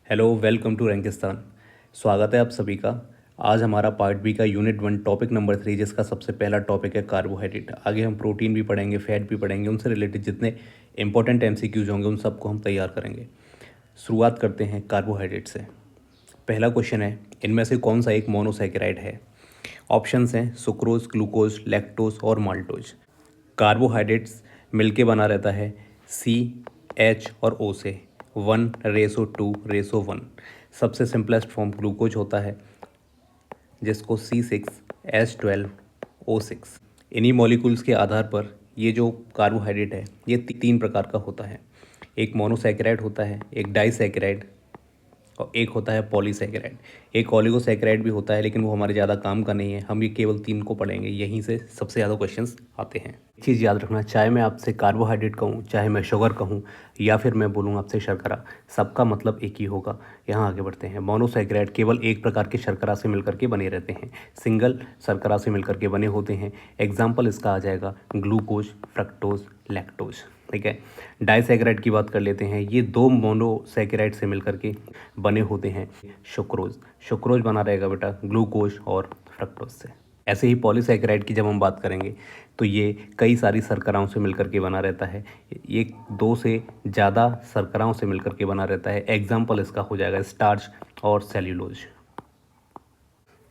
Hello, welcome to रैंकिस्तान। स्वागत है आप सभी का। आज हमारा पार्ट बी का यूनिट 1 टॉपिक नंबर 3, जिसका सबसे पहला टॉपिक है कार्बोहाइड्रेट। आगे हम प्रोटीन भी पढ़ेंगे, फैट भी पढ़ेंगे, उनसे रिलेटेड जितने इंपॉर्टेंट एमसीक्यूज होंगे उन सबको हम तैयार करेंगे। शुरुआत करते हैं कार्बोहाइड्रेट से। पहला क्वेश्चन है, इनमें से कौन सा एक मोनोसैकेराइड है? ऑप्शंस हैं सुक्रोज, ग्लूकोज, लैक्टोज और माल्टोज। कार्बोहाइड्रेट्स मिलके बना रहता है CH और O से 1:2:1। सबसे सिंपलेस्ट फॉर्म ग्लूकोज होता है, जिसको C6H12O6। इन्हीं मॉलिक्यूल्स के आधार पर ये जो कार्बोहाइड्रेट है ये तीन प्रकार का होता है। एक मोनोसैकेराइड होता है, एक डाइसैकेराइड और एक होता है पॉलीसैकेराइड। एक ऑलिगोसैकेराइड भी होता है, लेकिन वो हमारे ज़्यादा काम का नहीं है। हम ये केवल तीन को पढ़ेंगे, यहीं से सबसे ज़्यादा क्वेश्चंस आते हैं। एक चीज़ याद रखना, चाहे मैं आपसे कार्बोहाइड्रेट कहूँ, चाहे मैं शुगर कहूँ, या फिर मैं बोलूँ आपसे शर्करा, सबका मतलब एक ही होगा। यहाँ आगे बढ़ते हैं। मोनोसैकेराइड केवल एक प्रकार के शर्करा से मिलकर के बने रहते हैं, सिंगल शर्करा से मिलकर के बने होते हैं। एग्जाम्पल इसका आ जाएगा ग्लूकोज, फ्रक्टोज, लैक्टोज। ठीक है। डाइसैकेराइड की बात कर लेते हैं। ये दो मोनोसैकेराइड से मिलकर के बने होते हैं सुक्रोज। सुक्रोज बना रहेगा बेटा ग्लूकोज और फ्रक्टोज से। ऐसे ही पॉलीसैकेराइड की जब हम बात करेंगे तो ये कई सारी शर्कराओं से मिलकर के बना रहता है। ये दो से ज़्यादा शर्कराओं से मिलकर के बना रहता है। एग्जाम्पल इसका हो जाएगा स्टार्च और सेल्यूलोज।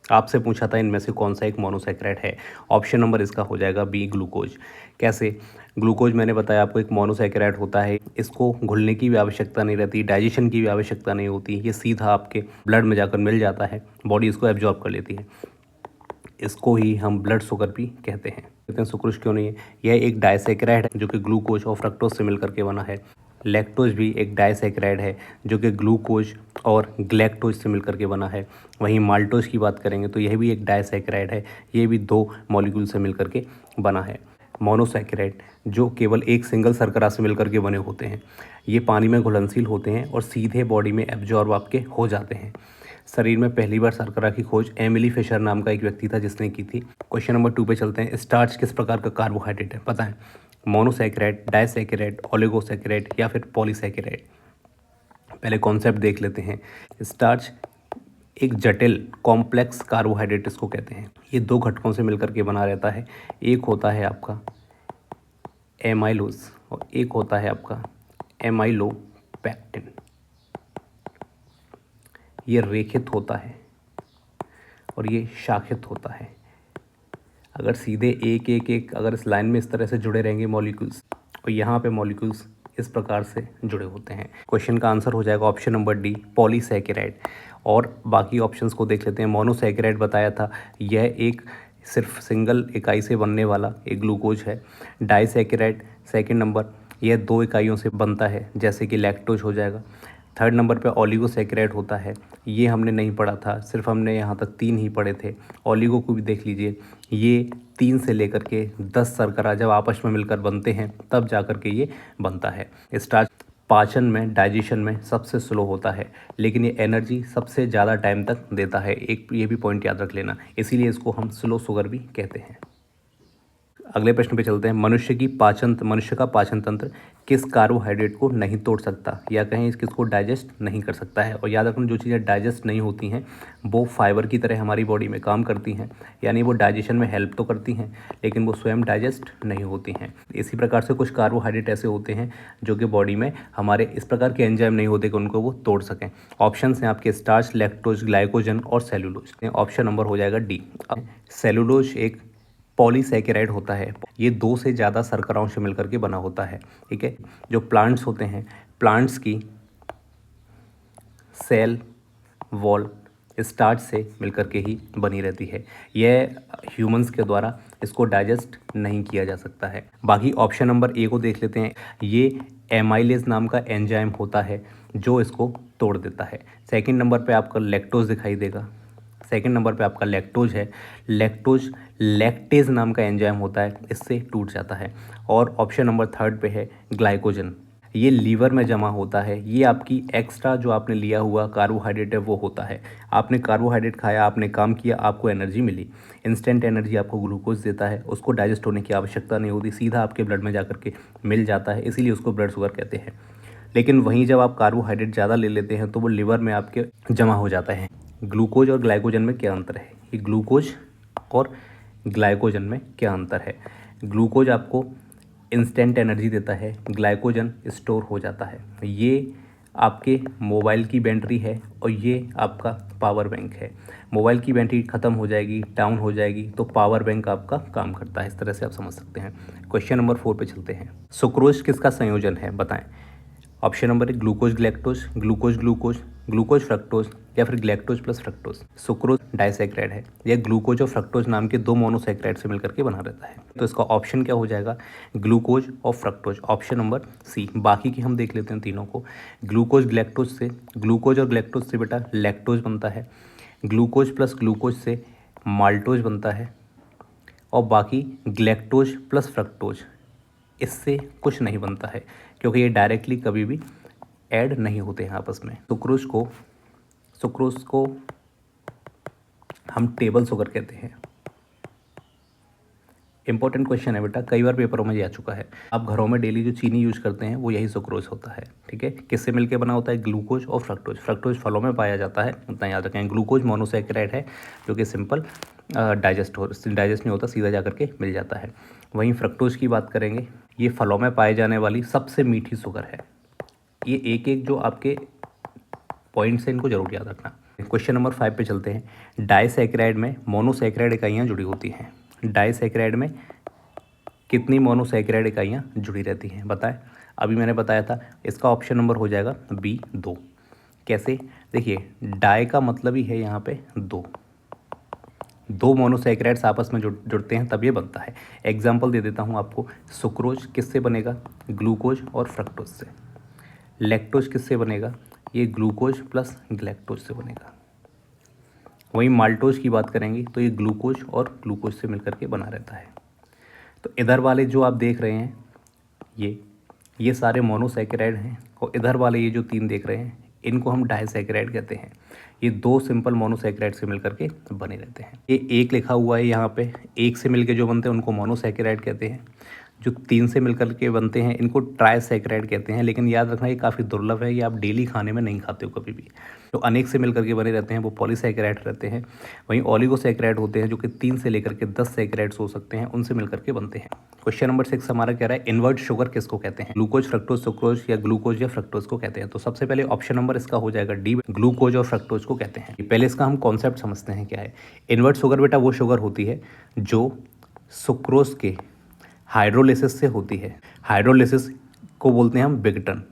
आपसे पूछा था इनमें से कौन सा एक मोनोसैकेराइड है। ऑप्शन नंबर इसका हो जाएगा बी, ग्लूकोज। कैसे? ग्लूकोज मैंने बताया आपको एक मोनोसैकेराइड होता है। इसको घुलने की भी आवश्यकता नहीं रहती, डाइजेशन की भी आवश्यकता नहीं होती। ये सीधा आपके ब्लड में जाकर मिल जाता है, बॉडी इसको एब्जॉर्ब कर लेती है। इसको ही हम ब्लड शुगर भी कहते हैं। सुक्रोज क्यों नहीं है? यह एक डाइसैकेराइड है जो कि ग्लूकोज और फ्रक्टोज से मिलकर के बना है। लैक्टोज भी एक डाइसैकेराइड है जो कि ग्लूकोज और ग्लैक्टोज से मिलकर के बना है। वहीं माल्टोज की बात करेंगे तो यह भी एक डाइसैकेराइड है। ये भी दो मॉलिक्यूल से मिलकर के बना है। मोनोसैकेराइड जो केवल एक सिंगल शर्करा से मिलकर के बने होते हैं, ये पानी में घुलनशील होते हैं और सीधे बॉडी में एब्जॉर्ब आपके हो जाते हैं। शरीर में पहली बार शर्करा की खोज एमिली फिशर नाम का एक व्यक्ति था जिसने की थी। क्वेश्चन नंबर 2 पे चलते हैं। स्टार्च किस प्रकार का कार्बोहाइड्रेट है? पता है, मोनोसैकेराइड, डाइसैकेराइड, ओलिगोसैकेराइड या फिर पॉलीसैकेराइड। पहले कॉन्सेप्ट देख लेते हैं। स्टार्च एक जटिल कॉम्प्लेक्स कार्बोहाइड्रेट इसको कहते हैं। ये दो घटकों से मिलकर के बना रहता है। एक होता है आपका एमाइलोज और एक होता है आपका एमाइलोपेक्टिन। ये रेखित होता है और ये शाखित होता है। अगर सीधे एक एक एक अगर इस लाइन में इस तरह से जुड़े रहेंगे मॉलिक्यूल्स, और यहाँ पे मॉलिक्यूल्स इस प्रकार से जुड़े होते हैं। क्वेश्चन का आंसर हो जाएगा ऑप्शन नंबर डी, पॉलीसैकेराइड। और बाकी ऑप्शंस को देख लेते हैं। मोनोसैकेराइड बताया था, यह एक सिर्फ सिंगल इकाई से बनने वाला एक ग्लूकोज है। डाइसैकेराइड सेकंड नंबर, यह दो इकाइयों से बनता है, जैसे कि लैक्टोज हो जाएगा। थर्ड नंबर पे ओलिगोसैकेराइड होता है। ये हमने नहीं पढ़ा था, सिर्फ हमने यहाँ तक 3 ही पढ़े थे। ओलिगो को भी देख लीजिए, ये 3 से लेकर के 10 शर्करा जब आपस में मिलकर बनते हैं तब जा कर के ये बनता है। स्टार्च पाचन में, डाइजेशन में सबसे स्लो होता है, लेकिन ये एनर्जी सबसे ज़्यादा टाइम तक देता है। एक ये भी पॉइंट याद रख लेना, इसीलिए इसको हम स्लो शुगर भी कहते हैं। अगले प्रश्न पे चलते हैं। मनुष्य का पाचन तंत्र किस कार्बोहाइड्रेट को नहीं तोड़ सकता, या कहें किसको डाइजेस्ट नहीं कर सकता है? और याद रखना, जो चीज़ें डाइजेस्ट नहीं होती हैं वो फाइबर की तरह हमारी बॉडी में काम करती हैं, यानी वो डाइजेशन में हेल्प तो करती हैं लेकिन वो स्वयं डाइजेस्ट नहीं होती हैं। इसी प्रकार से कुछ कार्बोहाइड्रेट ऐसे होते हैं जो कि बॉडी में हमारे इस प्रकार के एंजाइम नहीं होते कि उनको वो तोड़ सकें। ऑप्शन हैं आपके स्टार्च, लैक्टोज, ग्लाइकोजन और सेलुलोज। ऑप्शन नंबर हो जाएगा डी। सेलुलोज एक पॉलीसैकेराइड होता है। ये 2 से ज़्यादा शर्कराओं से मिलकर के बना होता है। ठीक है। जो प्लांट्स होते हैं, प्लांट्स की सेल वॉल स्टार्च से मिलकर के ही बनी रहती है। यह ह्यूमंस के द्वारा इसको डाइजेस्ट नहीं किया जा सकता है। बाकी ऑप्शन नंबर ए को देख लेते हैं। ये एमाइलेज नाम का एंजाइम होता है जो इसको तोड़ देता है। सेकंड नंबर पे आपका लैक्टोज दिखाई देगा। सेकंड नंबर पे आपका लैक्टोज है। लैक्टोज लैक्टेज नाम का एंजाइम होता है, इससे टूट जाता है। और ऑप्शन नंबर थर्ड पे है ग्लाइकोजन। ये लीवर में जमा होता है। ये आपकी एक्स्ट्रा जो आपने लिया हुआ कार्बोहाइड्रेट है वो होता है। आपने कार्बोहाइड्रेट खाया, आपने काम किया, आपको एनर्जी मिली, इंस्टेंट एनर्जी आपको ग्लूकोज देता है। उसको डाइजेस्ट होने की आवश्यकता नहीं होती, सीधा आपके ब्लड में जाकर के मिल जाता है, इसीलिए उसको ब्लड शुगर कहते हैं। लेकिन वहीं जब आप कार्बोहाइड्रेट ज़्यादा ले लेते हैं तो वो लिवर में आपके जमा हो जाता है। ग्लूकोज और ग्लाइकोजन में क्या अंतर है? ये ग्लूकोज और ग्लाइकोजन में क्या अंतर है? ग्लूकोज आपको इंस्टेंट एनर्जी देता है, ग्लाइकोजन स्टोर हो जाता है। ये आपके मोबाइल की बैटरी है और ये आपका पावर बैंक है। मोबाइल की बैटरी ख़त्म हो जाएगी, डाउन हो जाएगी, तो पावर बैंक आपका काम करता है। इस तरह से आप समझ सकते हैं। क्वेश्चन नंबर 4 पे चलते हैं। सुक्रोज किसका संयोजन है, बताएं। Option number 1 glucose galactose, glucose glucose, glucose fructose, या फिर galactose plus fructose. Sucrose disaccharide है। यह ग्लूकोज और फ्रक्टोज नाम के 2 मोनोसैकेराइड से मिलकर के बना रहता है। तो इसका ऑप्शन क्या हो जाएगा? ग्लूकोज और फ्रक्टोज, ऑप्शन नंबर सी। बाकी की हम देख लेते हैं तीनों को। ग्लूकोज ग्लैक्टोज से, ग्लूकोज और ग्लैक्टोज से बेटा लैक्टोज बनता है। ग्लूकोज प्लस ग्लूकोज से माल्टोज बनता है। और बाकी ग्लैक्टोज प्लस फ्रक्टोज, इससे कुछ नहीं बनता है, क्योंकि ये डायरेक्टली कभी भी ऐड नहीं होते हैं आपस में। सुक्रोज को हम टेबल शुगर कहते हैं। इंपॉर्टेंट क्वेश्चन है बेटा, कई बार पेपरों में ये आ चुका है। आप घरों में डेली जो चीनी यूज करते हैं वो यही सुक्रोज होता है। ठीक है, किससे मिलकर बना होता है? ग्लूकोज और फ्रक्टोज। फ्रक्टोज फलों में पाया जाता है, उतना याद रखें। ग्लूकोज मोनोसैकेराइड है जो कि सिंपल डाइजेस्ट नहीं होता, सीधा जा करके मिल जाता है। वहीं फ्रक्टोज की बात करेंगे, ये फलों में पाए जाने वाली सबसे मीठी शुगर है। ये एक एक जो आपके पॉइंट्स हैं इनको जरूर याद रखना। क्वेश्चन नंबर 5 पे चलते हैं। डाइसैकेराइड में मोनोसैकेराइड इकाइयाँ जुड़ी होती हैं। डाइसैकेराइड में कितनी मोनोसैकेराइड इकाइयाँ जुड़ी रहती हैं, बताएं। अभी मैंने बताया था, इसका ऑप्शन नंबर हो जाएगा बी 2। कैसे? देखिए, डाई का मतलब ही है यहाँ पे दो मोनोसैकेराइड्स आपस में जुड़ते हैं तब ये बनता है। एग्जाम्पल दे देता हूँ आपको। सुक्रोज किससे बनेगा? ग्लूकोज और फ्रक्टोज से। लैक्टोज किससे बनेगा? ये ग्लूकोज प्लस ग्लैक्टोज से बनेगा। वहीं माल्टोज की बात करेंगे तो ये ग्लूकोज और ग्लूकोज से मिलकर के बना रहता है। तो इधर वाले जो आप देख रहे हैं ये सारे मोनोसैकेराइड हैं, और इधर वाले ये जो 3 देख रहे हैं इनको हम डाइसैकेराइड कहते हैं। ये 2 सिंपल मोनोसैकेराइड से मिलकर के बने रहते हैं। ये एक लिखा हुआ है यहाँ पे, एक से मिलकर जो बनते हैं उनको मोनोसैकेराइड कहते हैं। जो 3 से मिलकर के बनते हैं इनको ट्राइसैकेराइड कहते हैं। लेकिन याद रखना, ये काफ़ी दुर्लभ है, ये आप डेली खाने में नहीं खाते हो कभी भी। जो अनेक से मिलकर के बने रहते हैं वो पॉलीसैकेराइड रहते हैं। वहीं ओलिगोसैकेराइड होते हैं जो कि 3 से लेकर के 10 सैकेराइड्स हो सकते हैं, उनसे मिलकर के बनते हैं। क्वेश्चन नंबर 6 हमारा कह रहा है इन्वर्ट शुगर किसको कहते हैं? ग्लूकोज, फ्रक्टोज, सुक्रोज या ग्लूकोज या फ्रक्टोज को कहते हैं। तो सबसे पहले ऑप्शन नंबर इसका हो जाएगा डी, ग्लूकोज और फ्रक्टोज को कहते हैं। पहले इसका हम कॉन्सेप्ट समझते हैं क्या है। इन्वर्ट शुगर बेटा वो शुगर होती है जो सुक्रोज के हाइड्रोलिसिस से होती है। हाइड्रोलिसिस को बोलते हैं हम विघटन।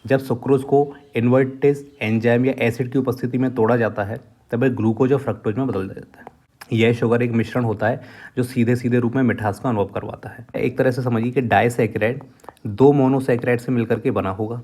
जब सुक्रोज को इन्वर्टेज एंजाइम या एसिड की उपस्थिति में तोड़ा जाता है तब यह ग्लूकोज और फ्रक्टोज में बदल जाता है। यह शुगर एक मिश्रण होता है जो सीधे सीधे रूप में मिठास का अनुभव करवाता है। एक तरह से समझिए कि डाइसैकेराइड 2 मोनोसैकेराइड से मिलकर के बना होगा।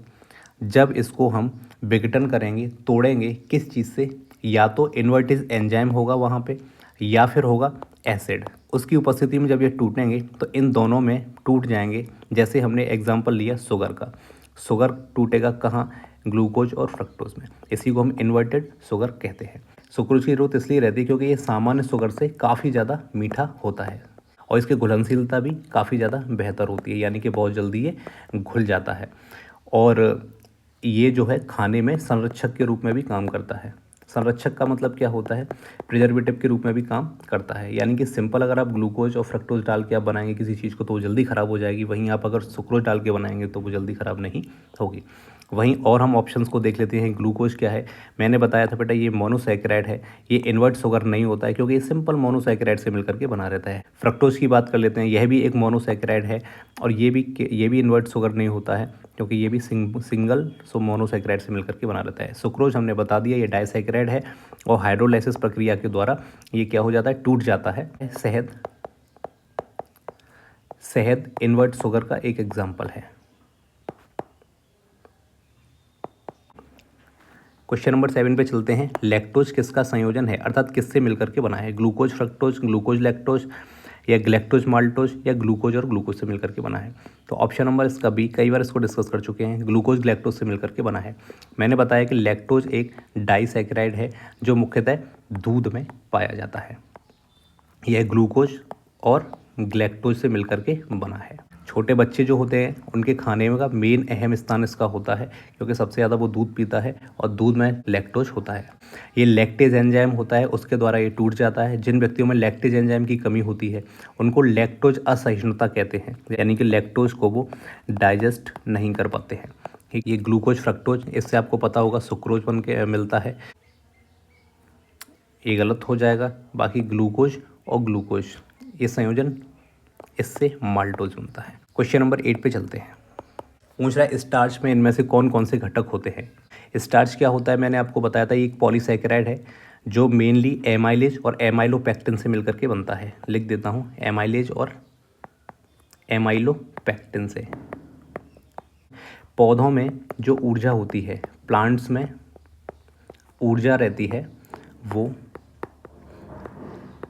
जब इसको हम विघटन करेंगे, तोड़ेंगे, किस चीज़ से? या तो इन्वर्टेज एंजाइम होगा वहाँ पे, या फिर होगा एसिड। उसकी उपस्थिति में जब ये टूटेंगे तो इन दोनों में टूट जाएंगे। जैसे हमने एग्जांपल लिया शुगर का, शुगर टूटेगा कहाँ? ग्लूकोज और फ्रक्टोज में। इसी को हम इन्वर्टेड शुगर कहते हैं। सुक्रोज की जरूरत इसलिए रहती है क्योंकि ये सामान्य शुगर से काफ़ी ज़्यादा मीठा होता है और इसकी घुलनशीलता भी काफ़ी ज़्यादा बेहतर होती है, यानी कि बहुत जल्दी ये घुल जाता है। और ये जो है खाने में संरक्षक के रूप में भी काम करता है। संरक्षक का मतलब क्या होता है? प्रिजर्वेटिव के रूप में भी काम करता है। यानी कि सिंपल अगर आप ग्लूकोज और फ्रक्टोज डाल के आप बनाएंगे किसी चीज़ को तो वो जल्दी ख़राब हो जाएगी। वहीं आप अगर सुक्रोज डाल के बनाएंगे तो वो जल्दी ख़राब नहीं होगी। वहीं और हम ऑप्शंस को देख लेते हैं। ग्लूकोज क्या है? मैंने बताया था बेटा ये मोनोसैकेराइड है, ये इन्वर्ट शुगर नहीं होता है क्योंकि ये सिंपल मोनोसैकेराइड से मिलकर के बना रहता है। फ्रक्टोज की बात कर लेते हैं, यह भी एक मोनोसैकेराइड है और ये भी इन्वर्ट शुगर नहीं होता है क्योंकि ये भी सिंगल मोनोसैकेराइड से मिलकर के बना रहता है। सुक्रोज हमने बता दिया ये डाइसैकेराइड है और हाइड्रोलाइसिस प्रक्रिया के द्वारा ये क्या हो जाता है? टूट जाता है। शहद इन्वर्ट शुगर का एक एग्जाम्पल है। क्वेश्चन नंबर 7 पे चलते हैं। लैक्टोज किसका संयोजन है, अर्थात किससे मिलकर के बना है? ग्लूकोज फ्रक्टोज, ग्लूकोज लैक्टोज या ग्लैक्टोज माल्टोज या ग्लूकोज और ग्लूकोज से मिलकर के बना है? तो ऑप्शन नंबर इसका बी, कई बार इसको डिस्कस कर चुके हैं, ग्लूकोज ग्लैक्टोज से मिलकर के बना है। मैंने बताया कि लैक्टोज एक डाइसैकेराइड है जो मुख्यतः दूध में पाया जाता है। यह ग्लूकोज और ग्लैक्टोज से मिलकर के बना है। छोटे बच्चे जो होते हैं उनके खाने में का मेन अहम स्थान इसका होता है, क्योंकि सबसे ज़्यादा वो दूध पीता है और दूध में लैक्टोज होता है। ये लैक्टेज एंजाइम होता है, उसके द्वारा ये टूट जाता है। जिन व्यक्तियों में लैक्टेज एंजाइम की कमी होती है उनको लैक्टोज असहिष्णुता कहते हैं, यानी कि लैक्टोज को वो डाइजेस्ट नहीं कर पाते हैं। ठीक, ये ग्लूकोज फ्रक्टोज, इससे आपको पता होगा सुक्रोज बन के मिलता है, ये गलत हो जाएगा। बाकी ग्लूकोज और ग्लूकोज ये संयोजन, इससे माल्टोज बनता है। क्वेश्चन नंबर 8 पे चलते हैं। पूछ रहा है स्टार्च में इनमें से कौन कौन से घटक होते हैं। स्टार्च क्या होता है, मैंने आपको बताया था, ये एक पॉलीसैकेराइड है जो मेनली एमाइलेज और एमाइलोपेक्टिन से मिलकर के बनता है। लिख देता हूँ, एमाइलेज और एमाइलोपेक्टिन से। पौधों में जो ऊर्जा होती है, प्लांट्स में ऊर्जा रहती है, वो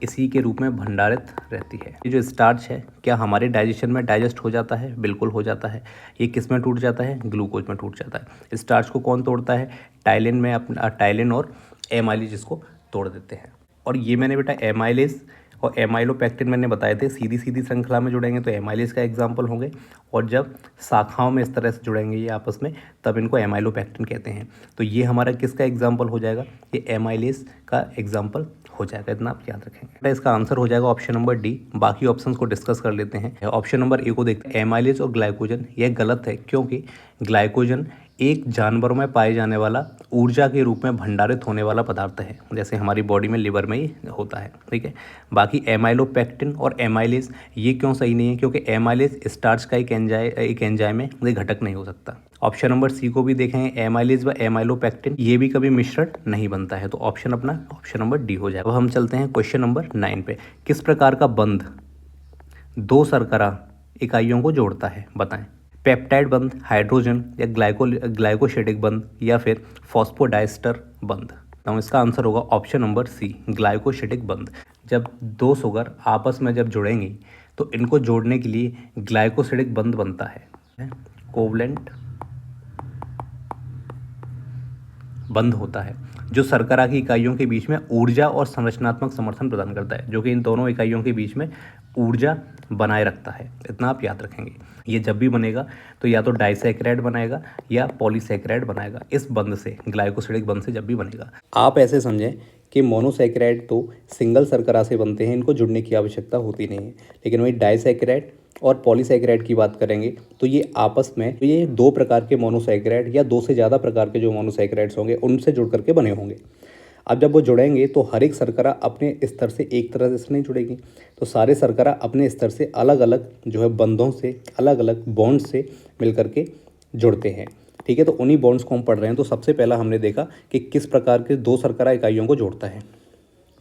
इसी के रूप में भंडारित रहती है। ये जो स्टार्च है क्या हमारे डाइजेशन में डाइजेस्ट हो जाता है? बिल्कुल हो जाता है। ये किस में टूट जाता है? ग्लूकोज में टूट जाता है। स्टार्च को कौन तोड़ता है? टाइलिन में अपना टाइलिन और एमाइलेज इसको तोड़ देते हैं। और ये मैंने बेटा एमाइलेज और एमाइलोपेक्टिन मैंने बताए थे, सीधी सीधी श्रृंखला में जुड़ेंगे तो एमाइलेज का एग्जाम्पल होंगे, और जब शाखाओं में इस तरह से जुड़ेंगे ये आपस में तब इनको एमाइलोपेक्टिन कहते हैं। तो ये हमारा किसका एग्जाम्पल हो जाएगा? ये एमाइलेज का एग्जाम्पल हो जाएगा, इतना आप याद रखेंगे। इसका आंसर हो जाएगा ऑप्शन नंबर डी। बाकी ऑप्शंस को डिस्कस कर लेते हैं। ऑप्शन नंबर ए को देखते हैं, एमाइलेज और ग्लाइकोजन। यह गलत है, क्योंकि ग्लाइकोजन एक जानवरों में पाए जाने वाला ऊर्जा के रूप में भंडारित होने वाला पदार्थ है, जैसे हमारी बॉडी में लिवर में ही होता है। ठीक है। बाकी एमाइलोपेक्टिन और एमाइलेज ये क्यों सही नहीं है? क्योंकि एमाइलेज स्टार्च का एक एंजाइम है, ये घटक नहीं हो सकता। ऑप्शन नंबर सी को भी देखेंगे, एमाइलेज व एमाइलोपेक्टिन ये भी कभी मिश्रण नहीं बनता है, तो ऑप्शन अपना ऑप्शन नंबर डी हो जाएगा। अब हम चलते हैं क्वेश्चन नंबर 9 पे। किस प्रकार का बंध दो शर्करा इकाइयों को जोड़ता है? बताएं। पेप्टाइड बंध, हाइड्रोजन, या ग्लाइकोशिडिक बंध, या फिर फॉस्फोडाइस्टर बंध? तो इसका आंसर होगा ऑप्शन नंबर सी, ग्लाइकोशिडिक बंध। जब दो शुगर आपस में जब जुड़ेंगी तो इनको जोड़ने के लिए ग्लाइकोसिडिक बंध बनता है, कोवलेंट बंध होता है, जो शर्करा की इकाइयों के बीच में ऊर्जा और संरचनात्मक समर्थन प्रदान करता है, जो कि इन दोनों इकाइयों के बीच में ऊर्जा बनाए रखता है। इतना आप याद रखेंगे। ये जब भी बनेगा तो या तो डाइसैकेराइड बनाएगा या पॉलीसैकेराइड बनाएगा, इस बंध से, ग्लाइकोसिडिक बंध से जब भी बनेगा। आप ऐसे समझें कि मोनोसैकेराइड तो सिंगल शर्करा से बनते हैं, इनको जुड़ने की आवश्यकता होती नहीं है, लेकिन वही डाइसैकेराइड और पॉलीसैकेराइड की बात करेंगे तो ये आपस में, ये दो प्रकार के मोनोसैकेराइड या दो से ज़्यादा प्रकार के जो मोनोसैकेराइड्स होंगे उनसे जुड़ करके बने होंगे। अब जब वो जुड़ेंगे तो हर एक शर्करा अपने स्तर से एक तरह से नहीं जुड़ेगी, तो सारे शर्करा अपने स्तर से अलग अलग जो है बंधों से, अलग अलग बॉन्ड से मिलकर के जुड़ते हैं। ठीक है, तो उन्हीं बॉन्ड्स को हम पढ़ रहे हैं। तो सबसे पहला हमने देखा कि किस प्रकार के दो शर्करा इकाइयों को जोड़ता है,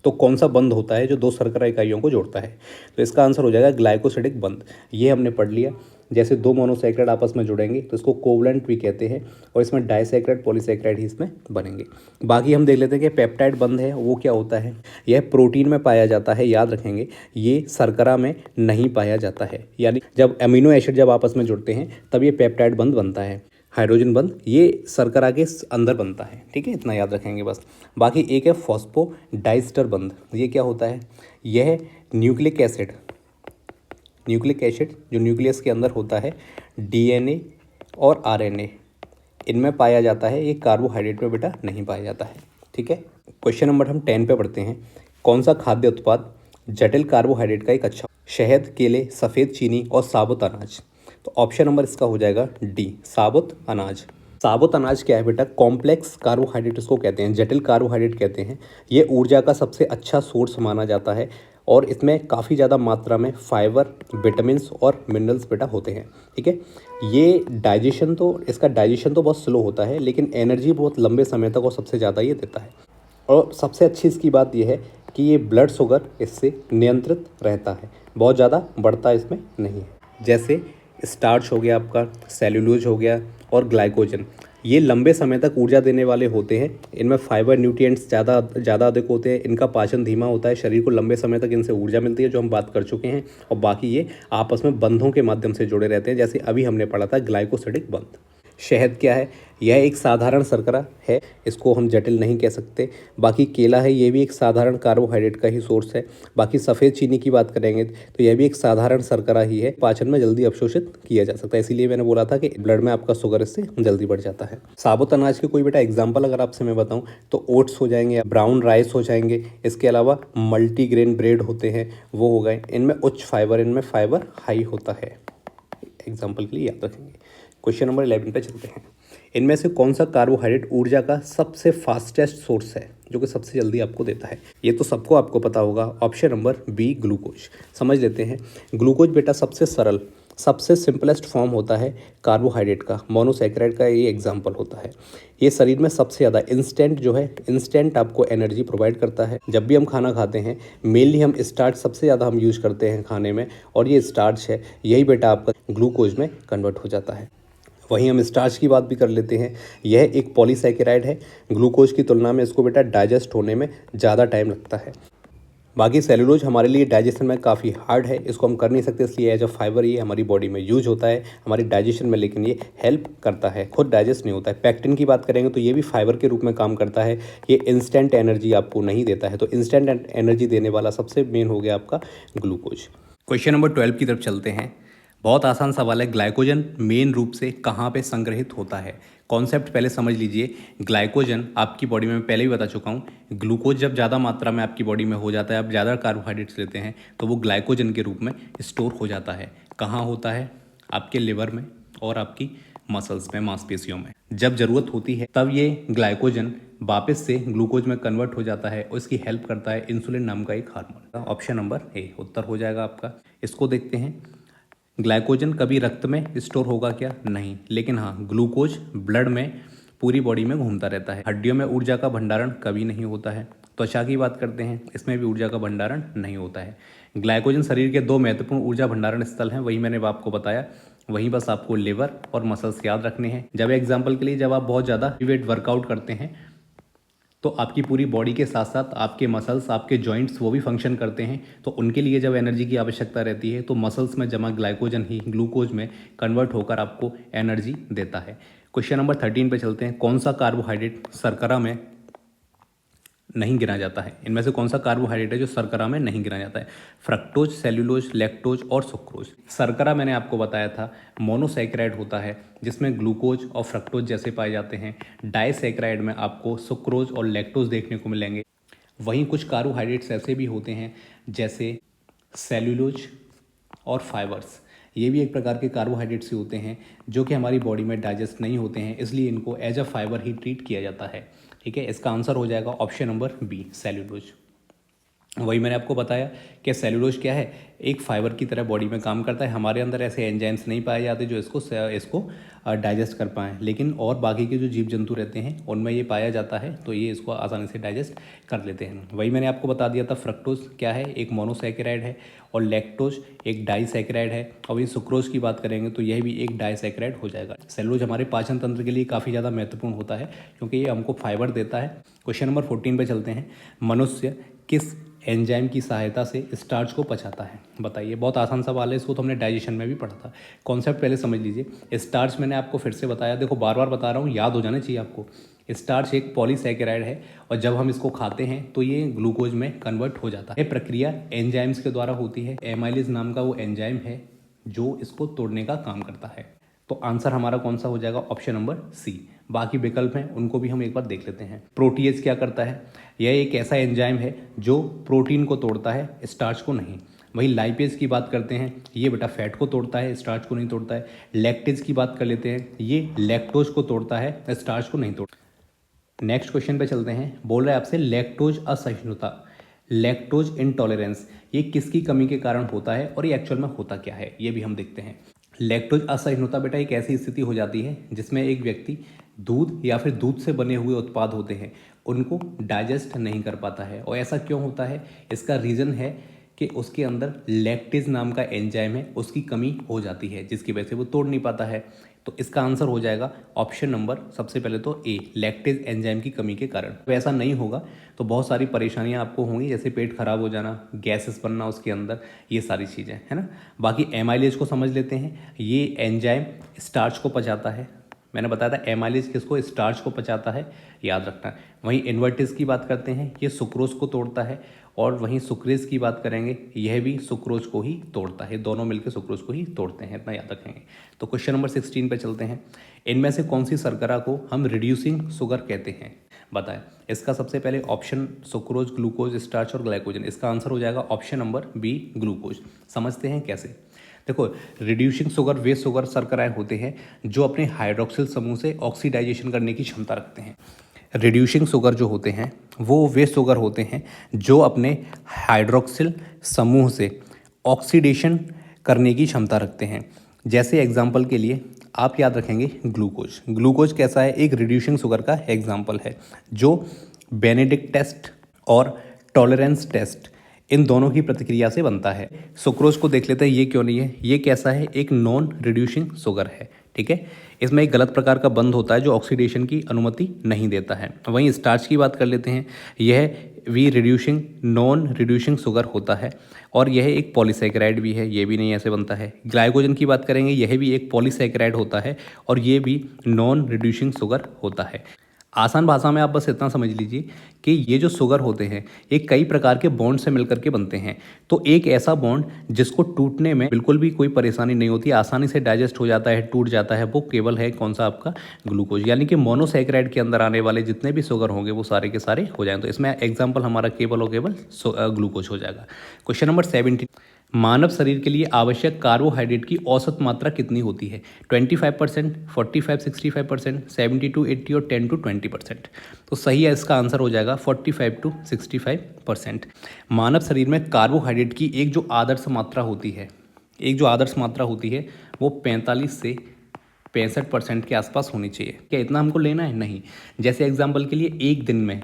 तो कौन सा बंध होता है जो दो शर्करा इकाइयों को जोड़ता है? तो इसका आंसर हो जाएगा ग्लाइकोसिडिक बंध। ये हमने पढ़ लिया। जैसे दो मोनोसैकेराइड आपस में जुड़ेंगे तो इसको कोवलेंट भी कहते हैं, और इसमें डाइसैकेराइड पॉलीसैकेराइड ही इसमें बनेंगे। बाकी हम देख लेते हैं कि पेप्टाइड बंध है वो क्या होता है। यह प्रोटीन में पाया जाता है, याद रखेंगे, ये शर्करा में नहीं पाया जाता है। यानी जब अमीनो एसिड जब आपस में जुड़ते हैं तब ये पेप्टाइड बंध बनता है। हाइड्रोजन बंध ये शर्करा के अंदर बनता है। ठीक है, इतना याद रखेंगे बस। बाकी एक है फॉस्फोडाइस्टर बंध। ये क्या होता है? यह न्यूक्लिक एसिड जो न्यूक्लियस के अंदर होता है, डीएनए और आरएनए इनमें पाया जाता है। ये कार्बोहाइड्रेट में बेटा नहीं पाया जाता है। ठीक है, क्वेश्चन नंबर हम 10 पे पढ़ते हैं। कौन सा खाद्य उत्पाद जटिल कार्बोहाइड्रेट का एक अच्छा? शहद, केले, सफ़ेद चीनी और साबुत अनाज? तो ऑप्शन नंबर इसका हो जाएगा डी, साबुत अनाज। साबुत अनाज क्या है बेटा? कॉम्प्लेक्स कार्बोहाइड्रेट इसको कहते हैं, जटिल कार्बोहाइड्रेट कहते हैं। ये ऊर्जा का सबसे अच्छा सोर्स माना जाता है, और इसमें काफ़ी ज़्यादा मात्रा में फाइबर, विटामिन्स और मिनरल्स बेटा होते हैं। ठीक है, ये इसका डाइजेशन तो बहुत स्लो होता है, लेकिन एनर्जी बहुत लंबे समय तक और सबसे ज़्यादा ये देता है। और सबसे अच्छी इसकी बात यह है कि ये ब्लड शुगर इससे नियंत्रित रहता है, बहुत ज़्यादा बढ़ता इसमें नहीं है। जैसे स्टार्च हो गया आपका, सेल्यूलोज हो गया और ग्लाइकोजन, ये लंबे समय तक ऊर्जा देने वाले होते हैं। इनमें फाइबर, न्यूट्रिएंट्स ज़्यादा अधिक होते हैं। इनका पाचन धीमा होता है, शरीर को लंबे समय तक इनसे ऊर्जा मिलती है, जो हम बात कर चुके हैं। और बाकी ये आपस में बंधों के माध्यम से जुड़े रहते हैं, जैसे अभी हमने पढ़ा था ग्लाइकोसिडिक बंध। शहद क्या है? यह एक साधारण शर्करा है, इसको हम जटिल नहीं कह सकते। बाकी केला है, ये भी एक साधारण कार्बोहाइड्रेट का ही सोर्स है। बाकी सफ़ेद चीनी की बात करेंगे तो यह भी एक साधारण शर्करा ही है, पाचन में जल्दी अवशोषित किया जा सकता है, इसीलिए मैंने बोला था कि ब्लड में आपका शुगर इससे जल्दी बढ़ जाता है। साबुत अनाज के कोई बेटा एग्जाम्पल अगर आपसे मैं बताऊँ तो ओट्स हो जाएंगे, ब्राउन राइस हो जाएंगे, इसके अलावा मल्टीग्रेन ब्रेड होते हैं वो हो गए, इनमें उच्च फाइबर, इनमें फाइबर हाई होता है। एग्जाम्पल के लिए याद रखेंगे। क्वेश्चन नंबर 11 पे चलते हैं। इनमें से कौन सा कार्बोहाइड्रेट ऊर्जा का सबसे फास्टेस्ट सोर्स है, जो कि सबसे जल्दी आपको देता है? ये तो सबको आपको पता होगा। Option number B glucose. समझ लेते हैं। ग्लूकोज बेटा सबसे सरल, सबसे सिंपलेस्ट फॉर्म होता है कार्बोहाइड्रेट का, मोनोसैकेराइड का ये एग्जाम्पल होता है। ये शरीर में सबसे ज़्यादा इंस्टेंट जो है, इंस्टेंट आपको एनर्जी प्रोवाइड करता है। जब भी हम खाना खाते हैं मेनली हम स्टार्च सबसे ज़्यादा हम यूज करते हैं खाने में, और ये स्टार्च है यही बेटा आपका ग्लूकोज में कन्वर्ट हो जाता है। वहीं हम स्टार्च की बात भी कर लेते हैं। यह एक पॉलीसैकेराइड है, ग्लूकोज की तुलना में इसको बेटा डाइजेस्ट होने में ज़्यादा टाइम लगता है। बाकी सेलुलोज हमारे लिए डाइजेशन में काफ़ी हार्ड है, इसको हम कर नहीं सकते, इसलिए एज अ फाइबर ये हमारी बॉडी में यूज होता है हमारी डाइजेशन में, लेकिन ये हेल्प करता है, खुद डाइजेस्ट नहीं होता है। पैक्टिन की बात करेंगे तो ये भी फाइबर के रूप में काम करता है, ये इंस्टेंट एनर्जी आपको नहीं देता है। तो इंस्टेंट एनर्जी देने वाला सबसे मेन हो गया आपका ग्लूकोज। क्वेश्चन नंबर 12 की तरफ चलते हैं। बहुत आसान सवाल है। ग्लाइकोजन मेन रूप से कहाँ पे संग्रहित होता है? कॉन्सेप्ट पहले समझ लीजिए। ग्लाइकोजन आपकी बॉडी में, मैं पहले भी बता चुका हूँ, ग्लूकोज जब ज़्यादा मात्रा में आपकी बॉडी में हो जाता है, आप ज़्यादा कार्बोहाइड्रेट्स लेते हैं तो वो ग्लाइकोजन के रूप में स्टोर हो जाता है। कहाँ होता है? आपके लिवर में और आपकी मसल्स में, मांसपेशियों में। जब ज़रूरत होती है तब ये ग्लाइकोजन वापस से ग्लूकोज में कन्वर्ट हो जाता है और इसकी हेल्प करता है इंसुलिन नाम का एक हार्मोन। ऑप्शन नंबर ए उत्तर हो जाएगा आपका। इसको देखते हैं। ग्लाइकोजन कभी रक्त में स्टोर होगा क्या? नहीं, लेकिन हाँ ग्लूकोज ब्लड में पूरी बॉडी में घूमता रहता है। हड्डियों में ऊर्जा का भंडारण कभी नहीं होता है। त्वचा की बात करते हैं, इसमें भी ऊर्जा का भंडारण नहीं होता है। ग्लाइकोजन शरीर के दो महत्वपूर्ण ऊर्जा भंडारण स्थल हैं, वही मैंने आपको बताया। वहीं बस आपको लिवर और मसल्स याद रखने हैं। जब एग्जाम्पल के लिए, जब आप बहुत ज़्यादा वेट वर्कआउट करते हैं तो आपकी पूरी बॉडी के साथ साथ आपके मसल्स, आपके जॉइंट्स वो भी फंक्शन करते हैं, तो उनके लिए जब एनर्जी की आवश्यकता रहती है तो मसल्स में जमा ग्लाइकोजन ही ग्लूकोज में कन्वर्ट होकर आपको एनर्जी देता है। क्वेश्चन नंबर 13 पे चलते हैं। कौन सा कार्बोहाइड्रेट शर्करा में नहीं गिना जाता है? इनमें से कौन सा कार्बोहाइड्रेट है जो शर्करा में नहीं गिना जाता है? फ्रक्टोज, सेल्यूलोज, लैक्टोज और सुक्रोज। शर्करा मैंने आपको बताया था मोनोसैकेराइड होता है जिसमें ग्लूकोज और फ्रक्टोज जैसे पाए जाते हैं। डाइसैकेराइड में आपको सुक्रोज और लैक्टोज देखने को मिलेंगे। वहीं कुछ कार्बोहाइड्रेट्स ऐसे भी होते हैं जैसे सेल्यूलोज और फाइबर्स। ये भी एक प्रकार के कार्बोहाइड्रेट्स ही होते हैं जो कि हमारी बॉडी में डाइजेस्ट नहीं होते हैं, इसलिए इनको एज अ फाइबर ही ट्रीट किया जाता है। ठीक है, इसका आंसर हो जाएगा ऑप्शन नंबर बी सेल्यूलोज। वही मैंने आपको बताया कि सेल्यूलोज क्या है, एक फाइबर की तरह बॉडी में काम करता है। हमारे अंदर ऐसे एंजाइम्स नहीं पाए जाते जो इसको डाइजेस्ट कर पाएँ, लेकिन और बाकी के जो जीव जंतु रहते हैं उनमें ये पाया जाता है, तो ये इसको आसानी से डाइजेस्ट कर लेते हैं। वही मैंने आपको बता दिया था फ्रक्टोज क्या है, एक मोनोसैकेराइड है, और लैक्टोज एक डाइसैकेराइड है। और वही सुक्रोज की बात करेंगे तो यह भी एक डाइसैकेराइड हो जाएगा। सेल्यूलोज हमारे पाचन तंत्र के लिए काफ़ी ज़्यादा महत्वपूर्ण होता है क्योंकि ये हमको फाइबर देता है। क्वेश्चन नंबर 14 पे चलते हैं। मनुष्य किस एंजाइम की सहायता से स्टार्च को पचाता है? बताइए। बहुत आसान सवाल है, इसको तो हमने डाइजेशन में भी पढ़ा था। कॉन्सेप्ट पहले समझ लीजिए। स्टार्च मैंने आपको फिर से बताया, देखो बार बार बता रहा हूँ, याद हो जाना चाहिए आपको। स्टार्च एक पॉलीसैकेराइड है और जब हम इसको खाते हैं तो ये ग्लूकोज में कन्वर्ट हो जाता है। ये प्रक्रिया एंजाइम्स के द्वारा होती है। एमाइलेज नाम का वो एंजाइम है जो इसको तोड़ने का काम करता है। तो आंसर हमारा कौन सा हो जाएगा? Option number C. बाकी विकल्प हैं उनको भी हम एक बार देख लेते हैं। प्रोटीएज क्या करता है? यह एक ऐसा एंजाइम है जो प्रोटीन को तोड़ता है, स्टार्च को नहीं। वही लाइपेज की बात करते हैं, ये बेटा फैट को तोड़ता है, स्टार्च को नहीं तोड़ता है। लैक्टेज की बात कर लेते हैं, ये लैक्टोज को तोड़ता है, स्टार्च को नहीं तोड़ता। नेक्स्ट क्वेश्चन पे चलते हैं। बोल रहा है आपसे लैक्टोज असहिष्णुता, लैक्टोज इंटॉलरेंस, ये किसकी कमी के कारण होता है और ये एक्चुअल में होता क्या है, ये भी हम देखते हैं। लैक्टोज असहिष्णुता बेटा एक ऐसी स्थिति हो जाती है जिसमें एक व्यक्ति दूध या फिर दूध से बने हुए उत्पाद होते हैं उनको डाइजेस्ट नहीं कर पाता है। और ऐसा क्यों होता है? इसका रीज़न है कि उसके अंदर लैक्टेज नाम का एंजाइम है, उसकी कमी हो जाती है जिसकी वजह से वो तोड़ नहीं पाता है। तो इसका आंसर हो जाएगा ऑप्शन नंबर सबसे पहले तो ए, लैक्टेज एंजाइम की कमी के कारण। वैसा नहीं होगा तो बहुत सारी परेशानियां आपको होंगी, जैसे पेट खराब हो जाना, गैसेस बनना उसके अंदर, ये सारी चीज़ें है ना। बाकी एमाइलेज को समझ लेते हैं। ये एंजाइम स्टार्च को पचाता है, मैंने बताया था एमाइलेज किसको, स्टार्च को पचाता है, याद रखना। वहीं इन्वर्टेज की बात करते हैं, ये सुक्रोज को तोड़ता है, और वहीं सुक्रेज की बात करेंगे, यह भी सुक्रोज को ही तोड़ता है, दोनों मिलकर सुक्रोज को ही तोड़ते हैं, इतना याद रखेंगे। तो क्वेश्चन नंबर 16 पे चलते हैं। इनमें से कौन सी शर्करा को हम रिड्यूसिंग शुगर कहते हैं, बताएं। इसका सबसे पहले ऑप्शन सुक्रोज, ग्लूकोज, स्टार्च और ग्लाइकोजन, इसका आंसर हो जाएगा ऑप्शन नंबर बी ग्लूकोज। समझते हैं कैसे। देखो, रिड्यूसिंग शुगर वे शुगर शर्कराएं होते हैं जो अपने हाइड्रोक्सिल समूह से ऑक्सीडाइजेशन करने की क्षमता रखते हैं। रिड्यूसिंग शुगर जो होते हैं वो वे शुगर होते हैं जो अपने हाइड्रोक्सिल समूह से ऑक्सीडेशन करने की क्षमता रखते हैं। जैसे एग्जाम्पल के लिए आप याद रखेंगे ग्लूकोज। ग्लूकोज कैसा है, एक रिड्यूसिंग शुगर का एग्जाम्पल है जो बेनेडिक्ट टेस्ट और टॉलरेंस टेस्ट इन दोनों की प्रतिक्रिया से बनता है। सुक्रोज को देख लेते हैं, ये क्यों नहीं है, ये कैसा है, एक नॉन रिड्यूसिंग शुगर है, ठीक है। इसमें एक गलत प्रकार का बंध होता है जो ऑक्सीडेशन की अनुमति नहीं देता है। वहीं स्टार्च की बात कर लेते हैं, यह वी रिड्यूसिंग नॉन रिड्यूसिंग शुगर होता है और यह एक पॉलीसैकेराइड भी है, ये भी नहीं ऐसे बनता है। ग्लाइकोजन की बात करेंगे, यह भी एक पॉलीसैकेराइड होता है और ये भी नॉन रिड्यूसिंग शुगर होता है। आसान भाषा में आप बस इतना समझ लीजिए कि ये जो शुगर होते हैं ये कई प्रकार के बॉन्ड से मिलकर के बनते हैं। तो एक ऐसा बॉन्ड जिसको टूटने में बिल्कुल भी कोई परेशानी नहीं होती, आसानी से डाइजेस्ट हो जाता है, टूट जाता है, वो केवल है कौन सा, आपका ग्लूकोज। यानी कि मोनोसैकेराइड के अंदर आने वाले जितने भी शुगर होंगे वो सारे के सारे हो जाएंगे। तो इसमें एग्जाम्पल हमारा केवल और केवल ग्लूकोज हो जाएगा। क्वेश्चन नंबर 17, मानव शरीर के लिए आवश्यक कार्बोहाइड्रेट की औसत मात्रा कितनी होती है? 25%, 45, 65%, 70 to 80 और 10 to 20%। तो सही है, इसका आंसर हो जाएगा 45 to 65%। मानव शरीर में कार्बोहाइड्रेट की एक जो आदर्श मात्रा होती है, वो 45 से 65% के आसपास होनी चाहिए। क्या इतना हमको लेना है? नहीं। जैसे एग्जाम्पल के लिए एक दिन में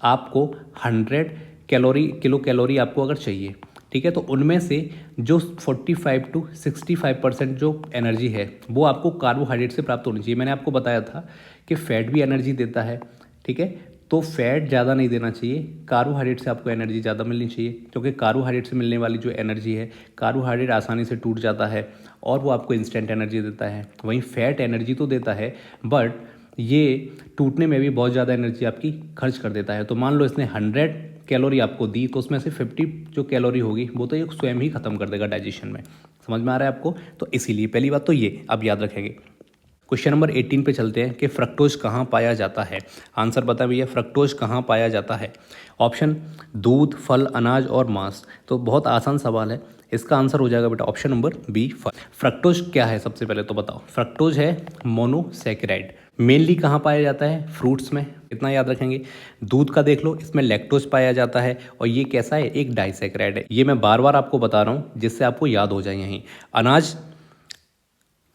आपको 100 किलो कैलोरी आपको अगर चाहिए, ठीक है, तो उनमें से जो 45 to 65% जो एनर्जी है वो आपको कार्बोहाइड्रेट से प्राप्त होनी चाहिए। मैंने आपको बताया था कि फैट भी एनर्जी देता है, ठीक है, तो फैट ज़्यादा नहीं देना चाहिए, कार्बोहाइड्रेट से आपको एनर्जी ज़्यादा मिलनी चाहिए, क्योंकि कार्बोहाइड्रेट से मिलने वाली जो एनर्जी है, कार्बोहाइड्रेट आसानी से टूट जाता है और वो आपको इंस्टेंट एनर्जी देता है। वहीं फैट एनर्जी तो देता है बट ये टूटने में भी बहुत ज़्यादा एनर्जी आपकी खर्च कर देता है। तो मान लो इसने 100 कैलोरी आपको दी तो उसमें से 50 जो कैलोरी होगी वो तो ये स्वयं ही खत्म कर देगा डाइजेशन में। समझ में आ रहा है आपको? तो इसीलिए पहली बात तो ये अब याद रखेंगे। क्वेश्चन नंबर 18 पे चलते हैं कि फ्रक्टोज कहाँ पाया जाता है। आंसर बता भैया, फ्रक्टोज कहाँ पाया जाता है? ऑप्शन दूध, फल, अनाज और मांस। तो बहुत आसान सवाल है, इसका आंसर हो जाएगा बेटा ऑप्शन नंबर बी फल। फ्रक्टोज क्या है सबसे पहले तो बताओ। फ्रक्टोज है मोनोसैकेराइड। मेनली कहाँ पाया जाता है? फ्रूट्स में, इतना याद रखेंगे। दूध का देख लो, इसमें लैक्टोज पाया जाता है और ये कैसा है? एक डाइसैकेराइड है। ये मैं बार बार आपको बता रहा हूँ जिससे आपको याद हो जाए। यहीं अनाज,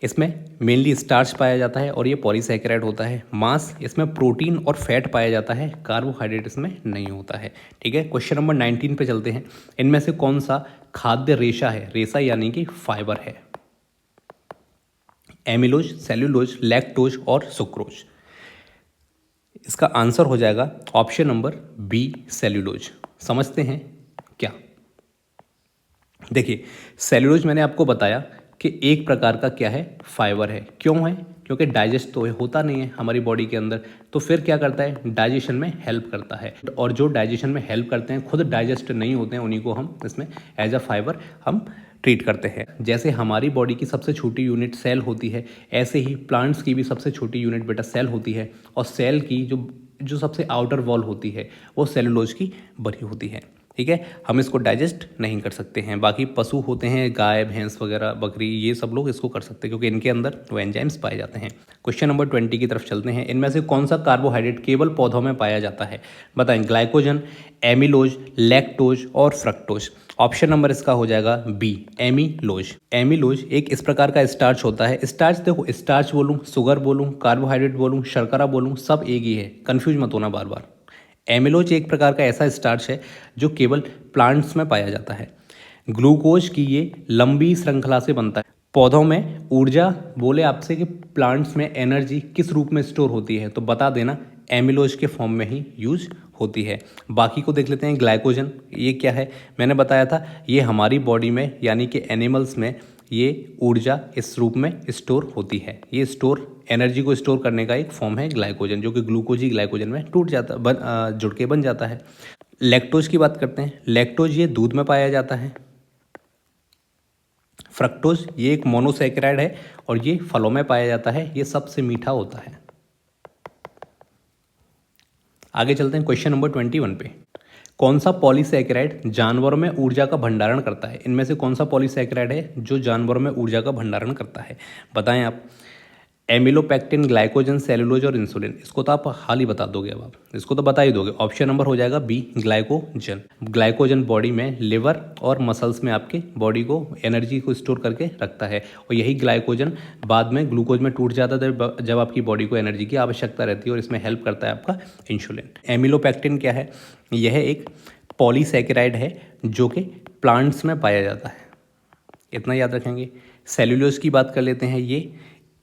इसमें मेनली स्टार्च पाया जाता है और ये पॉलीसैकेराइड होता है। मांस, इसमें प्रोटीन और फैट पाया जाता है, कार्बोहाइड्रेट इसमें नहीं होता है, ठीक है। क्वेश्चन नंबर 19 पे चलते हैं। इनमें से कौन सा खाद्य रेशा है? रेशा यानी कि फाइबर है। एमिलोज, सेल्यूलोज, लैक्टोज और सुक्रोज। इसका आंसर हो जाएगा ऑप्शन नंबर बी सेल्यूलोज। समझते हैं क्या? देखिए, सेल्यूलोज मैंने आपको बताया कि एक प्रकार का क्या है? फाइबर है। क्यों है? क्योंकि डाइजेस्ट तो होता नहीं है हमारी बॉडी के अंदर, तो फिर क्या करता है? डाइजेशन में हेल्प करता है। और जो डाइजेशन में हेल्प करते हैं खुद डाइजेस्ट नहीं होते हैं, उन्हीं को हम इसमें एज अ फाइबर हम ट्रीट करते हैं। जैसे हमारी बॉडी की सबसे छोटी यूनिट सेल होती है, ऐसे ही प्लांट्स की भी सबसे छोटी यूनिट बेटा सेल होती है। और सेल की जो सबसे आउटर वॉल होती है वो सेलुलोज की बनी होती है, ठीक है। हम इसको डाइजेस्ट नहीं कर सकते हैं। बाकी पशु होते हैं, गाय, भैंस वगैरह, बकरी, ये सब लोग इसको कर सकते हैं क्योंकि इनके अंदर वो एंजाइम्स पाए जाते हैं। क्वेश्चन नंबर 20 की तरफ चलते हैं। इनमें से कौन सा कार्बोहाइड्रेट केवल पौधों में पाया जाता है? बताएं। ग्लाइकोजन, एमिलोज, लैक्टोज और फ्रक्टोज। ऑप्शन नंबर इसका हो जाएगा बी एमिलोज। एमिलोज एक इस प्रकार का स्टार्च होता है। स्टार्च देखो, स्टार्च बोलूँ, शुगर बोलूँ, कार्बोहाइड्रेट बोलूँ, शर्करा बोलूँ, सब एक ही है, कंफ्यूज मत होना बार बार। एमिलोज एक प्रकार का ऐसा स्टार्च है जो केवल प्लांट्स में पाया जाता है। ग्लूकोज की ये लंबी श्रृंखला से बनता है। पौधों में ऊर्जा बोले आपसे कि प्लांट्स में एनर्जी किस रूप में स्टोर होती है, तो बता देना एमिलोज के फॉर्म में ही यूज होती है। बाकी को देख लेते हैं। ग्लाइकोजन ये क्या है? मैंने बताया था ये हमारी बॉडी में यानी कि एनिमल्स में ये ऊर्जा इस रूप में स्टोर होती है। ये एनर्जी को स्टोर करने का एक फॉर्म है ग्लाइकोजन, जो कि ग्लूकोज ही ग्लाइकोजन में जुड़ के बन जाता है। लैक्टोज की बात करते हैं। लैक्टोज ये दूध में पाया जाता है। फ्रक्टोज ये एक मोनोसैकेराइड है और ये फलों में पाया जाता है। ये सबसे मीठा होता है। आगे चलते हैं क्वेश्चन नंबर 21 पे। कौन सा पॉलीसैकेराइड जानवरों में ऊर्जा का भंडारण करता है? इनमें से कौन सा पॉलीसैकेराइड है जो जानवरों में ऊर्जा का भंडारण करता है? बताएं आप। एमिलोपेक्टिन, ग्लाइकोजन, सेलुलोज और इंसुलिन। इसको तो आप हाल ही बता दोगे। अब आप इसको तो बता ही दोगे। ऑप्शन नंबर हो जाएगा बी, ग्लाइकोजन। ग्लाइकोजन बॉडी में लिवर और मसल्स में आपके बॉडी को एनर्जी को स्टोर करके रखता है और यही ग्लाइकोजन बाद में ग्लूकोज में टूट जाता है जब आपकी बॉडी को एनर्जी की आवश्यकता रहती है, और इसमें हेल्प करता है आपका इंसुलिन। एमिलोपेक्टिन क्या है? यह एक पॉलीसैकेराइड है जो कि प्लांट्स में पाया जाता है। इतना याद रखेंगे। सेलुलोज की बात कर लेते हैं। ये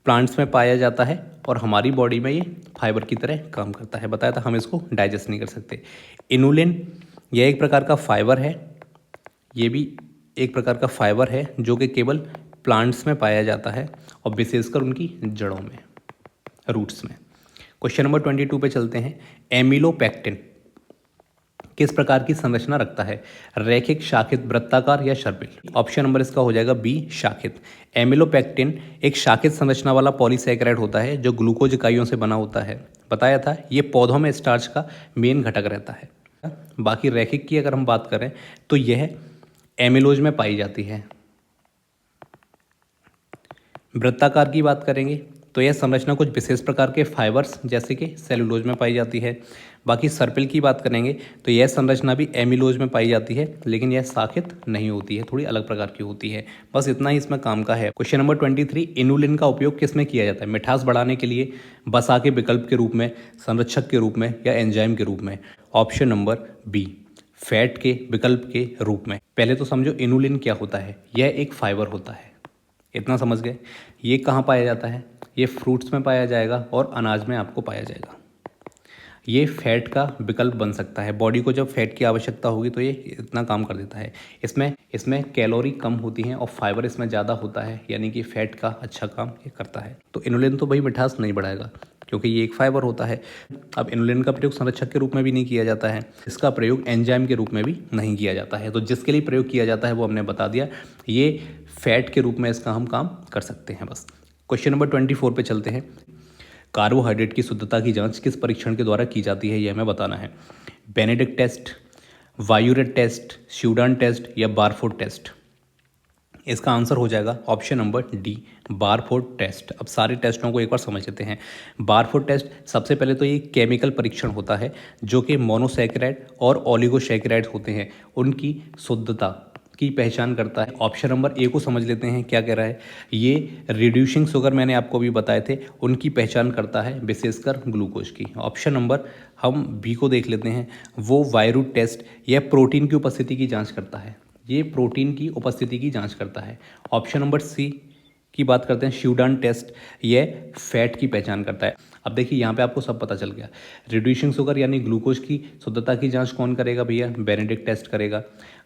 प्लांट्स में पाया जाता है और हमारी बॉडी में ये फाइबर की तरह काम करता है। बताया था हम इसको डाइजेस्ट नहीं कर सकते। इनुलिन यह एक प्रकार का फाइबर है। ये भी एक प्रकार का फाइबर है जो कि केवल प्लांट्स में पाया जाता है और विशेषकर उनकी जड़ों में, रूट्स में। क्वेश्चन नंबर 22 पे चलते हैं। एमिलोपेक्टिन किस प्रकार की संरचना रखता है? रैखिक, शाखित, वृत्ताकार या सर्पिल? ऑप्शन नंबर इसका हो जाएगा बी, शाखित। एमिलोपेक्टिन एक शाखित संरचना वाला पॉलीसैकेराइड होता है जो ग्लूकोज इकाइयों से बना होता है। बताया था ये पौधों में स्टार्च का मेन घटक रहता है। बाकी रैखिक की अगर हम बात करें तो यह एमिलोज में पाई जाती है। वृत्ताकार की बात करेंगे तो यह संरचना कुछ विशेष प्रकार के फाइबर्स जैसे कि सेलुलोज में पाई जाती है। बाकी सर्पिल की बात करेंगे तो यह संरचना भी एमिलोज में पाई जाती है, लेकिन यह शाखित नहीं होती है, थोड़ी अलग प्रकार की होती है। बस इतना ही इसमें काम का है। Question number 23। इनुलिन का उपयोग किस में किया जाता है? मिठास बढ़ाने के लिए, वसा के विकल्प के रूप में, संरक्षक के रूप में या एंजाइम के रूप में? ऑप्शन नंबर बी, फैट के विकल्प के रूप में। पहले तो समझो इनुलिन क्या होता है। यह एक फाइबर होता है। इतना समझ गए। ये कहाँ पाया जाता है? ये फ्रूट्स में पाया जाएगा और अनाज में आपको पाया जाएगा। ये फैट का विकल्प बन सकता है। बॉडी को जब फैट की आवश्यकता होगी तो ये इतना काम कर देता है। इसमें कैलोरी कम होती हैं और फाइबर इसमें ज़्यादा होता है, यानी कि फैट का अच्छा काम ये करता है। तो इनुलिन तो भाई मिठास नहीं बढ़ाएगा क्योंकि ये एक फाइबर होता है। अब इनुलिन का प्रयोग संरक्षक के रूप में भी नहीं किया जाता है। इसका प्रयोग एंजाइम के रूप में भी नहीं किया जाता है। तो जिसके लिए प्रयोग किया जाता है वो हमने बता दिया। ये फैट के रूप में इसका हम काम कर सकते हैं। बस क्वेश्चन नंबर 24 पे चलते हैं। कार्बोहाइड्रेट की शुद्धता की जांच किस परीक्षण के द्वारा की जाती है, यह हमें बताना है। Benedict test, Biuret test, Sudan test या बारफोर्ड टेस्ट? इसका आंसर हो जाएगा option number D, Barfoed test. अब सारे टेस्टों को एक बार समझ लेते हैं। बारफोर्ड टेस्ट सबसे पहले तो ये केमिकल परीक्षण होता है जो कि मोनोसैकेराइड और ओलिगोसैकेराइड होते हैं, उनकी शुद्धता की पहचान करता है। ऑप्शन नंबर ए को समझ लेते हैं क्या कह रहा है। ये रिड्यूसिंग शुगर मैंने आपको भी बताए थे, उनकी पहचान करता है विशेषकर ग्लूकोज की। ऑप्शन नंबर हम बी को देख लेते हैं। वो वायरूट टेस्ट, यह प्रोटीन की उपस्थिति की जांच करता है। ये प्रोटीन की उपस्थिति की जांच करता है। ऑप्शन नंबर सी की बात करते हैं, स्यूडान टेस्ट, यह फैट की पहचान करता है। अब देखिए यहाँ पे आपको सब पता चल गया। रिड्यूसिंग शुगर यानी ग्लूकोज की शुद्धता की जांच कौन करेगा भैया? बेनेडिक्ट टेस्ट करेगा।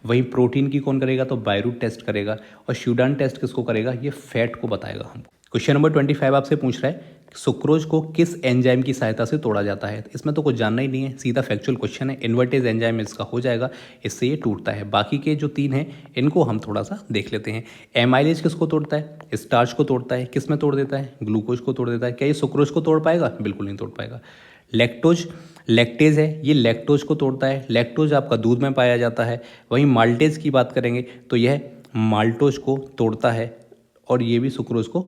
वहीं प्रोटीन की कौन करेगा? तो बायरूट टेस्ट करेगा। और स्यूडान टेस्ट किसको करेगा? ये फैट को बताएगा हमको। क्वेश्चन नंबर 25 आपसे पूछ रहा है सुक्रोज को किस एंजाइम की सहायता से तोड़ा जाता है? इसमें तो कुछ जानना ही नहीं है, सीधा फैक्चुअल क्वेश्चन है। इन्वर्टेज एंजाइम इसका हो जाएगा, इससे ये टूटता है। बाकी के जो 3 हैं इनको हम थोड़ा सा देख लेते हैं। एमाइलेज किसको तोड़ता है? स्टार्च को तोड़ता है। किस में तोड़ देता है? ग्लूकोज को तोड़ देता है। क्या ये सुक्रोज को तोड़ पाएगा? बिल्कुल नहीं तोड़ पाएगा। लैक्टेज है, ये लैक्टोज को तोड़ता है। लैक्टोज आपका दूध में पाया जाता है। वहीं माल्टेज की बात करेंगे तो यह माल्टोज को तोड़ता है और ये भी सुक्रोज को